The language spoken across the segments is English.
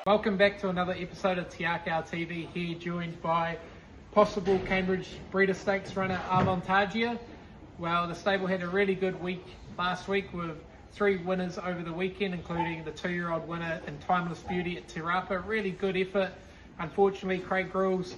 Welcome back to another episode of Akau TV, here joined by possible Cambridge Breeder Stakes runner Otaki. Well, the stable had a really good week last week with 3 winners over the weekend, including the 2-year-old winner in Timeless Beauty at Rapa. Really good effort. Unfortunately, Craig Grills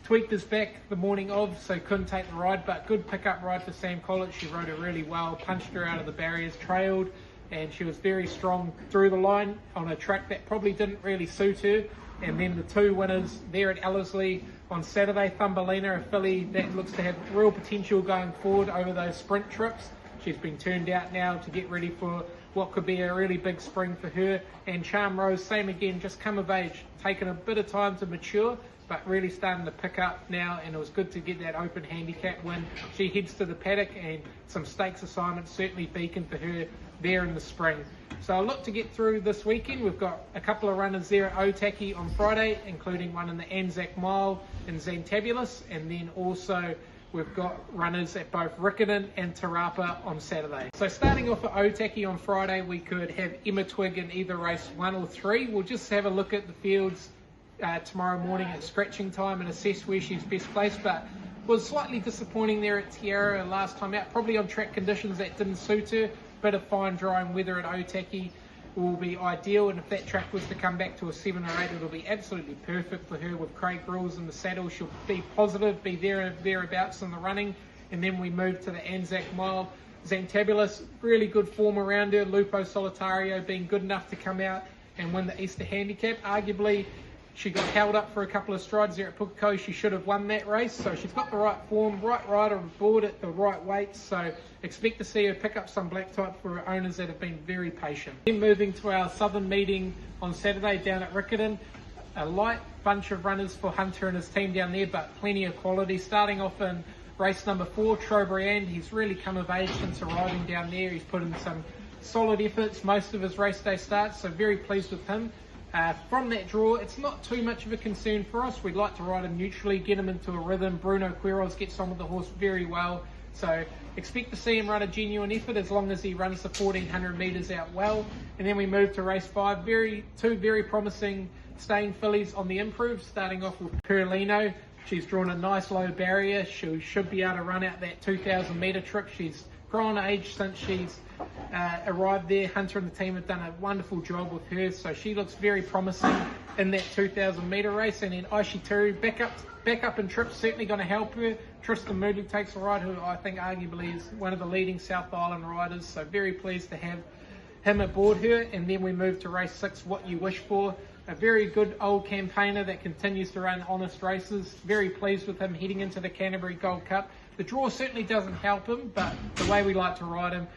tweaked his back the morning of, so couldn't take the ride, but good pickup ride for Sam Collett. She rode her really well, punched her out of the barriers, trailed, and she was very strong through the line on a track that probably didn't really suit her. And then the 2 winners there at Ellerslie on Saturday, Thumbelina, a filly that looks to have real potential going forward over those sprint trips. She's been turned out now to get ready for what could be a really big spring for her. And Charm Rose, same again, just come of age, taken a bit of time to mature, but really starting to pick up now, and it was good to get that open handicap win. She heads to the paddock, and some stakes assignments certainly beacon for her there in the spring. So a lot to get through this weekend. We've got a couple of runners there at Otaki on Friday, including one in the Anzac Mile in Zantabulous, and then also we've got runners at both Riccarton and Rapa on Saturday. So starting off at Otaki on Friday, we could have Emma Twigg in either race 1 or 3. We'll just have a look at the fields tomorrow morning at scratching time and assess where she's best placed, but was slightly disappointing there at Tiara last time out, probably on track conditions that didn't suit her. Bit of fine drying weather at Otaki will be ideal, and if that track was to come back to a 7 or 8, it'll be absolutely perfect for her with Craig Grills in the saddle. She'll be positive, be thereabouts in the running. And then we move to the Anzac Mile. Zantabulous, really good form around her. Lupo Solitario being good enough to come out and win the Easter Handicap. Arguably, she got held up for a couple of strides there at Akau. She should have won that race. So she's got the right form, right rider on board at the right weight. So expect to see her pick up some black type for her owners that have been very patient. Then moving to our southern meeting on Saturday down at Riccarton. A light bunch of runners for Hunter and his team down there, but plenty of quality. Starting off in race number 4, Trobriand. He's really come of age since arriving down there. He's put in some solid efforts most of his race day starts, so very pleased with him. From that draw, it's not too much of a concern for us. We'd like to ride him neutrally, get him into a rhythm. Bruno Quiros gets on with the horse very well, so expect to see him run a genuine effort as long as he runs the 1400 metres out well. And then we move to race 5. Two very promising staying fillies on the improve, starting off with Perlino. She's drawn a nice low barrier. She should be able to run out that 2000 metre trip. She's grown age since she's arrived there. Hunter and the team have done a wonderful job with her, so she looks very promising in that 2000 metre race. And then Aishituru, back up in trips, certainly going to help her. Tristan Moodley takes a ride, who I think arguably is one of the leading South Island riders, so very pleased to have him aboard her. And then we move to race 6, What You Wish For. A very good old campaigner that continues to run honest races. Very pleased with him heading into the Canterbury Gold Cup. The draw certainly doesn't help him, but the way we like to ride him,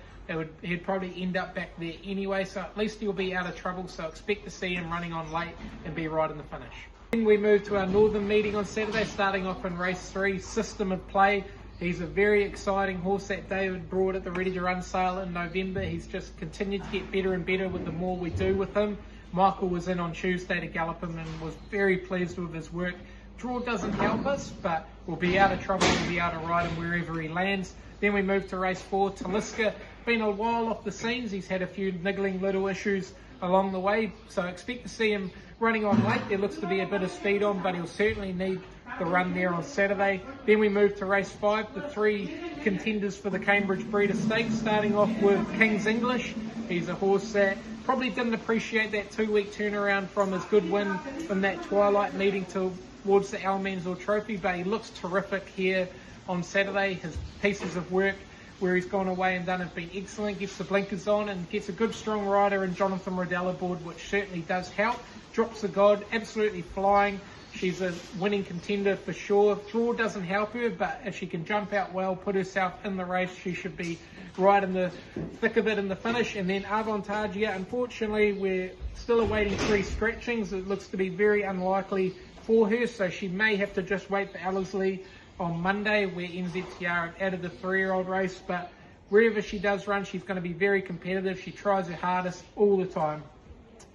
he'd probably end up back there anyway, so at least he'll be out of trouble, so expect to see him running on late and be right in the finish. Then we move to our northern meeting on Saturday, starting off in race 3, System of Play. He's a very exciting horse that David brought at the Ready to Run sale in November. He's just continued to get better and better with the more we do with him. Michael was in on Tuesday to gallop him and was very pleased with his work. Draw doesn't help us, but we'll be out of trouble. We'll be able to ride him wherever he lands. Then we move to race 4, Taliska. Been a while off the scenes. He's had a few niggling little issues along the way, so expect to see him running on late. There looks to be a bit of speed on, but he'll certainly need the run there on Saturday. Then we move to race 5, the 3 contenders for the Cambridge Breeder Stakes, starting off with King's English. He's a horse that probably didn't appreciate that 2-week turnaround from his good win in that Twilight meeting towards the Almanzor Trophy, but he looks terrific here on Saturday. His pieces of work where he's gone away and done have been excellent. Gets the blinkers on and gets a good strong rider in Jonathan Riddell aboard, which certainly does help. Drops the God, absolutely flying. She's a winning contender for sure. Draw doesn't help her, but if she can jump out well, put herself in the race, she should be right in the thick of it in the finish. And then Otaki, unfortunately, we're still awaiting 3 scratchings. It looks to be very unlikely for her, so she may have to just wait for Ellerslie on Monday, where NZTR have added the 3-year-old race. But wherever she does run, she's going to be very competitive. She tries her hardest all the time.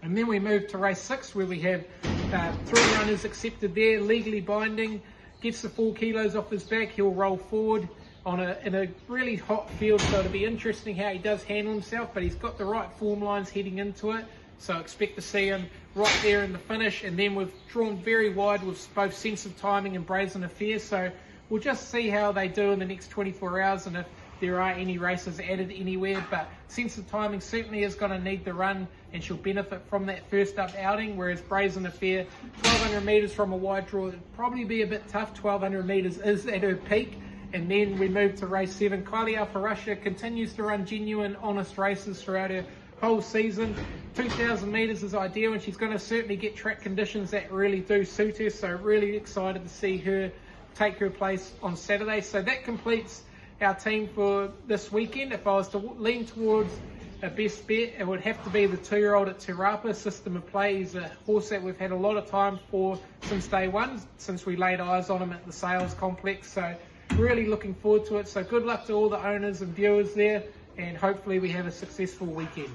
And then we move to race 6, where we have 3 runners accepted there, legally binding. Gets the 4 kilos off his back, he'll roll forward in a really hot field, so it'll be interesting how he does handle himself, but he's got the right form lines heading into it. So expect to see him right there in the finish, and then we've drawn very wide with both Sense of Timing and Brazen Affair, so we'll just see how they do in the next 24 hours and if there are any races added anywhere. But Sense of Timing certainly is going to need the run, and she'll benefit from that first up outing, whereas Brazen Affair, 1200 metres from a wide draw, it'll probably be a bit tough. 1200 metres is at her peak. And then we move to race 7. Kylie Alfarusha continues to run genuine, honest races throughout her whole season. 2000 metres is ideal, and she's going to certainly get track conditions that really do suit her. So really excited to see her take her place on Saturday. So that completes our team for this weekend. If I was to lean towards a best bet, it would have to be the 2-year-old at Te Rapa. System of Play. He's a horse that we've had a lot of time for since day one, since we laid eyes on him at the sales complex. So really looking forward to it. So good luck to all the owners and viewers there, and hopefully we have a successful weekend.